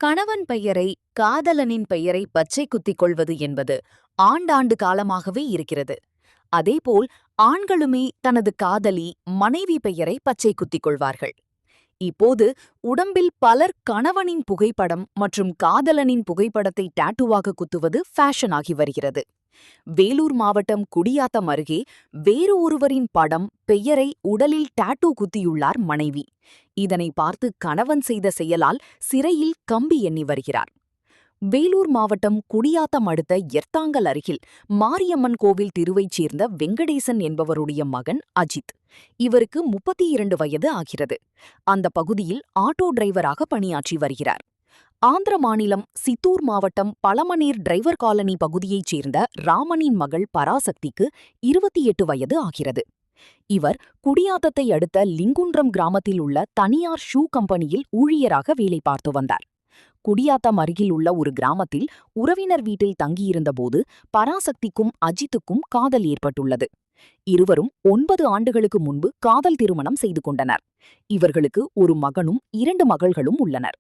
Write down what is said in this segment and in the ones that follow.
கணவன் பெயரை காதலனின் பெயரை பச்சை குத்திக் கொள்வது என்பது ஆண்டாண்டு காலமாகவே இருக்கிறது. அதேபோல் ஆண்களுமே தனது காதலி மனைவி பெயரை பச்சை குத்திக் கொள்வார்கள். இப்போது உடம்பில் பலர் கணவனின் புகைப்படம் மற்றும் காதலனின் புகைப்படத்தை டாட்டூவாக குத்துவது ஃபேஷன் ஆகி வருகிறது. வேலூர் மாவட்டம் குடியாத்தம் அருகே வேறு ஒருவரின் படம் பெயரை உடலில் டாட்டூ குத்தியுள்ளார் மனைவி. இதனை பார்த்து கணவன் செய்த செயலால் சிறையில் கம்பி எண்ணி வருகிறார். வேலூர் மாவட்டம் குடியாத்தம் அடுத்த எர்த்தாங்கல் அருகில் மாரியம்மன் கோவில் தெருவைச் சேர்ந்த வெங்கடேசன் என்பவருடைய மகன் அஜித். இவருக்கு 32 வயது ஆகிறது. அந்த பகுதியில் ஆட்டோ டிரைவராக பணியாற்றி வருகிறார். ஆந்திர மாநிலம் சித்தூர் மாவட்டம் பழமனேர் டிரைவர் காலனி பகுதியைச் சேர்ந்த ராமனின் மகள் பராசக்திக்கு 28 வயது ஆகிறது. இவர் குடியாத்தத்தை அடுத்த லிங்குன்றம் கிராமத்தில் உள்ள தனியார் ஷூ கம்பெனியில் ஊழியராக வேலை பார்த்து வந்தார். குடியாத்தம் அருகில் உள்ள ஒரு கிராமத்தில் உறவினர் வீட்டில் தங்கியிருந்தபோது பராசக்திக்கும் அஜித்துக்கும் காதல் ஏற்பட்டுள்ளது. இருவரும் 9 ஆண்டுகளுக்கு முன்பு காதல் திருமணம் செய்து கொண்டனர். இவர்களுக்கு ஒரு மகனும் 2 மகள்களும் உள்ளனர்.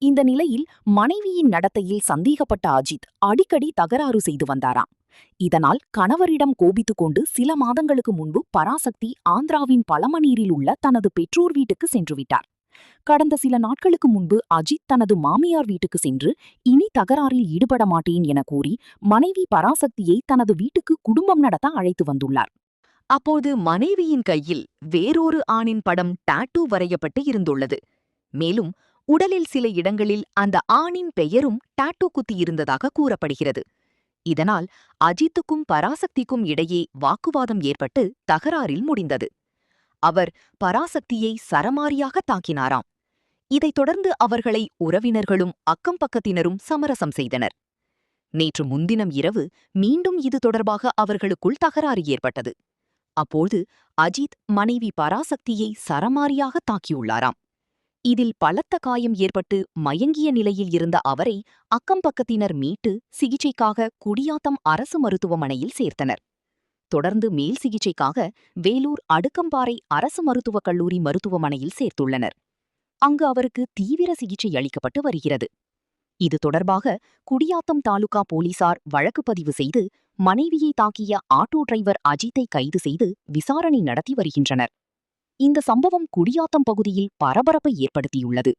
இந்த நிலையில் மனைவியின் நடத்தையில் சந்தேகப்பட்ட அஜித் அடிக்கடி தகராறு செய்து வந்தாராம். இதனால் கணவரிடம் கோபித்துக் கொண்டு சில மாதங்களுக்கு முன்பு பராசக்தி ஆந்திராவின் பழமனீரில் உள்ள தனது பெற்றோர் வீட்டுக்கு சென்றுவிட்டார். கடந்த சில நாட்களுக்கு முன்பு அஜித் தனது மாமியார் வீட்டுக்கு சென்று இனி தகராறில் ஈடுபட மாட்டேன் என கூறி மனைவி பராசக்தியை தனது வீட்டுக்கு குடும்பம் நடத்த அழைத்து வந்துள்ளார். அப்போது மனைவியின் கையில் வேறொரு ஆணின் படம் டாட்டூ வரையப்பட்டு இருந்துள்ளது. மேலும் உடலில் சில இடங்களில் அந்த ஆணின் பெயரும் டாட்டூ குத்தியிருந்ததாக கூறப்படுகிறது. இதனால் அஜித்துக்கும் பராசக்திக்கும் இடையே வாக்குவாதம் ஏற்பட்டு தகராறில் முடிந்தது. அவர் பராசக்தியை சரமாரியாக தாக்கினாராம். இதைத் தொடர்ந்து அவர்களை உறவினர்களும் அக்கம் பக்கத்தினரும் சமரசம் செய்தனர். நேற்று முன்தினம் இரவு மீண்டும் இது தொடர்பாக அவர்களுக்குள் தகராறு ஏற்பட்டது. அப்போது அஜித் மனைவி பராசக்தியை சரமாரியாக தாக்கியுள்ளாராம். இதில் பலத்த காயம் ஏற்பட்டு மயங்கிய நிலையில் இருந்த அவரை அக்கம் பக்கத்தினர் மீட்டு சிகிச்சைக்காக குடியாத்தம் அரசு மருத்துவமனையில் சேர்த்தனர். தொடர்ந்து மேல் சிகிச்சைக்காக வேலூர் அடுக்கம்பாறை அரசு மருத்துவக் கல்லூரி மருத்துவமனையில் சேர்த்துள்ளனர். அங்கு அவருக்கு தீவிர சிகிச்சை அளிக்கப்பட்டு வருகிறது. இது தொடர்பாக குடியாத்தம் தாலுகா போலீசார் வழக்கு பதிவு செய்து மனைவியை தாக்கிய ஆட்டோ டிரைவர் அஜித்தை கைது செய்து விசாரணை நடத்தி வருகின்றனர். இந்த சம்பவம் குடியாத்தம் பகுதியில் பரபரப்பை ஏற்படுத்தியுள்ளது.